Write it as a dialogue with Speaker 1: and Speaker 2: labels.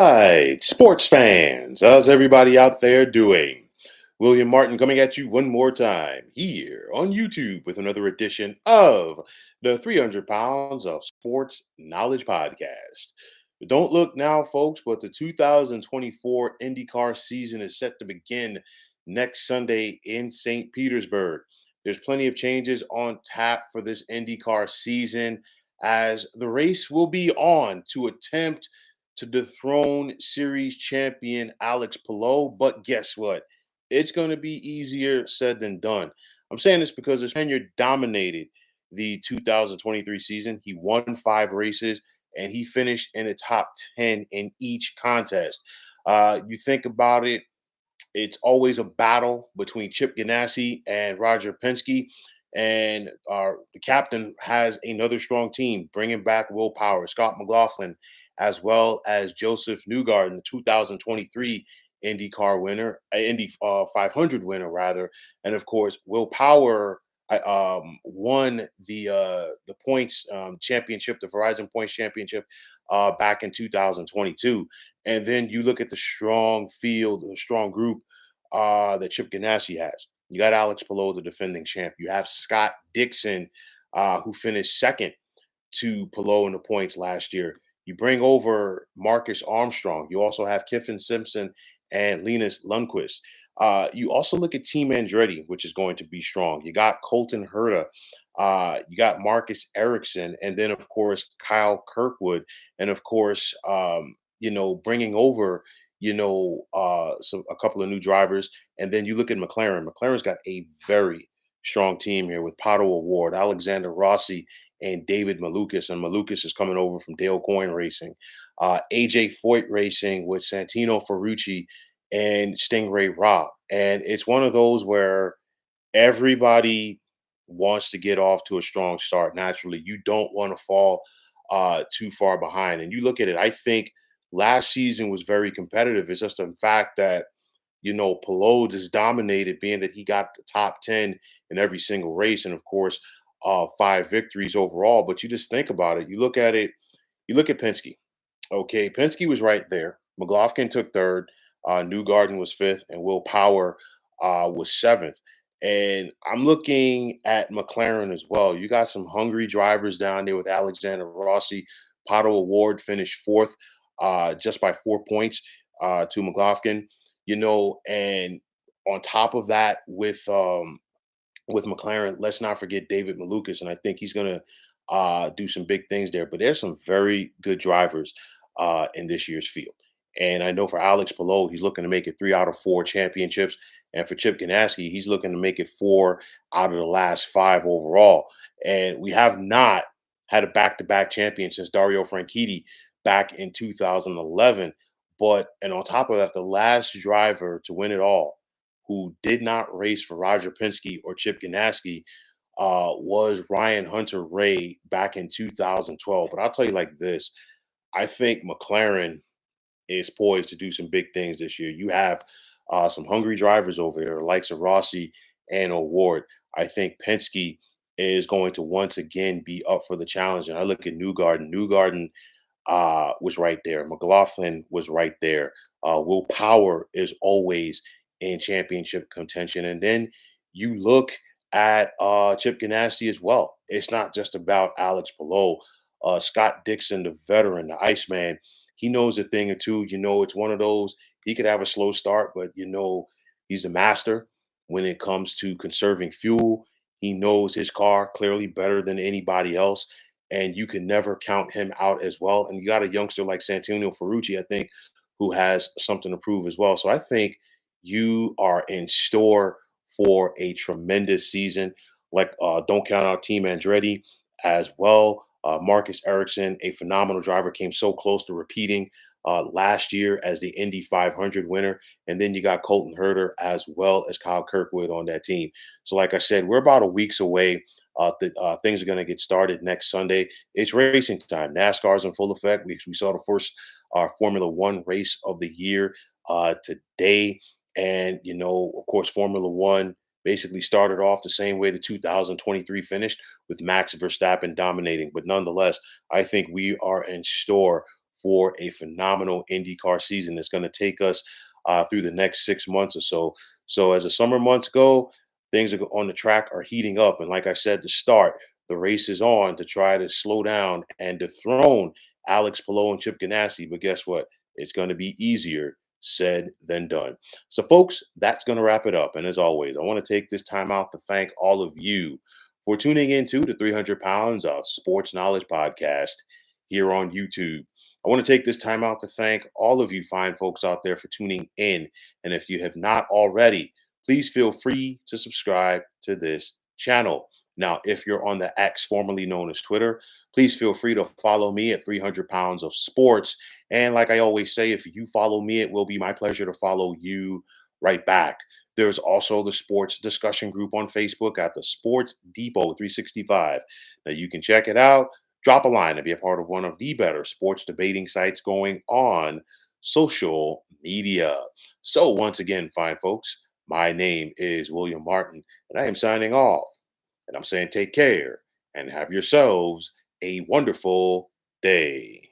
Speaker 1: Right, sports fans, how's everybody out there doing? William Martin coming at you one more time here on YouTube with another edition of the 300 Pounds of Sports Knowledge Podcast. Don't look now, folks, but the 2024 IndyCar season is set to begin next Sunday in St. Petersburg. There's plenty of changes on tap for this IndyCar season as the race will be on to attempt to dethrone series champion Alex Palou. But guess what? It's going to be easier said than done. I'm saying this because the Spaniard dominated the 2023 season. He won 5 races and he finished in the top 10 in each contest. You think about it, it's always a battle between Chip Ganassi and Roger Penske. And the captain has another strong team, bringing back Will Power, Scott McLaughlin, as well as Joseph Newgarden, the 2023 IndyCar winner, Indy 500 winner rather, and of course Will Power won the points championship, the Verizon Points Championship, back in 2022. And then you look at the strong field, the strong group that Chip Ganassi has. You got Alex Palou, the defending champ. You have Scott Dixon, who finished second to Palou in the points last year. You bring over Marcus Armstrong. You also have Kiffin Simpson and Linus Lundqvist. You also look at Team Andretti, which is going to be strong. You got Colton Herta. You got Marcus Ericsson. And then, of course, Kyle Kirkwood. And, of course, bringing over, a couple of new drivers. And then you look at McLaren. McLaren's got a very strong team here with Pato Award, Alexander Rossi, and David Malukas. And Malukas is coming over from Dale Coyne Racing. AJ Foyt Racing with Santino Ferrucci and Stingray Robb. And it's one of those where everybody wants to get off to a strong start. Naturally, you don't want to fall too far behind. And you look at it, I think last season was very competitive. It's just the fact that, Palou just dominated, being that he got the top 10 in every single race. And of course, 5 victories overall. But you just think about it. You look at it, you look at Penske. Okay, Penske was right there. McLaughlin took third. Newgarden was fifth, and Will Power was seventh. And I'm looking at McLaren as well. You got some hungry drivers down there with Alexander Rossi. Pato Award finished fourth, just by 4 points to McLaughlin. And on top of that, with McLaren, let's not forget David Malukas, and I think he's going to do some big things there. But there's some very good drivers in this year's field. And I know for Alex Palou, he's looking to make it 3 out of 4 championships. And for Chip Ganassi, he's looking to make it 4 out of the last 5 overall. And we have not had a back-to-back champion since Dario Franchitti back in 2011. And on top of that, the last driver to win it all who did not race for Roger Penske or Chip Ganassi was Ryan Hunter-Ray back in 2012. But I'll tell you like this, I think McLaren is poised to do some big things this year. You have some hungry drivers over here, likes of Rossi and Award. I think Penske is going to once again be up for the challenge. And I look at Newgarden. Newgarden was right there. McLaughlin was right there. Will Power is always in championship contention. And then you look at Chip Ganassi as well. It's not just about Alex Palou. Scott Dixon, the veteran, the Iceman, he knows a thing or two. It's one of those, he could have a slow start, but he's a master when it comes to conserving fuel. He knows his car clearly better than anybody else, and you can never count him out as well. And you got a youngster like Santino Ferrucci, I think, who has something to prove as well. So I think you are in store for a tremendous season. Like, don't count out Team Andretti as well. Marcus Ericsson, a phenomenal driver, came so close to repeating last year as the Indy 500 winner. And then you got Colton Herter as well as Kyle Kirkwood on that team. So, like I said, we're about a week's away. Things are going to get started next Sunday. It's racing time. NASCAR's in full effect. We saw the first Formula One race of the year today. And, of course, Formula One basically started off the same way the 2023 finished, with Max Verstappen dominating. But nonetheless, I think we are in store for a phenomenal IndyCar season that's going to take us through the next 6 months or so. So as the summer months go, things are on the track are heating up, and like I said to start, the race is on to try to slow down and dethrone Alex Palou and Chip Ganassi. But guess what? It's going to be easier said than done. So, folks, that's going to wrap it up. And as always, I want to take this time out to thank all of you for tuning into the 300 Pounds of Sports Knowledge podcast here on YouTube. I want to take this time out to thank all of you fine folks out there for tuning in. And if you have not already, please feel free to subscribe to this channel. Now, if you're on the X formerly known as Twitter, please feel free to follow me at 300 Pounds of Sports. And like I always say, if you follow me, it will be my pleasure to follow you right back. There's also the sports discussion group on Facebook at the Sports Depot 365. Now you can check it out, drop a line, and be a part of one of the better sports debating sites going on social media. So once again, fine folks, my name is William Martin, and I am signing off. And I'm saying take care and have yourselves a wonderful day.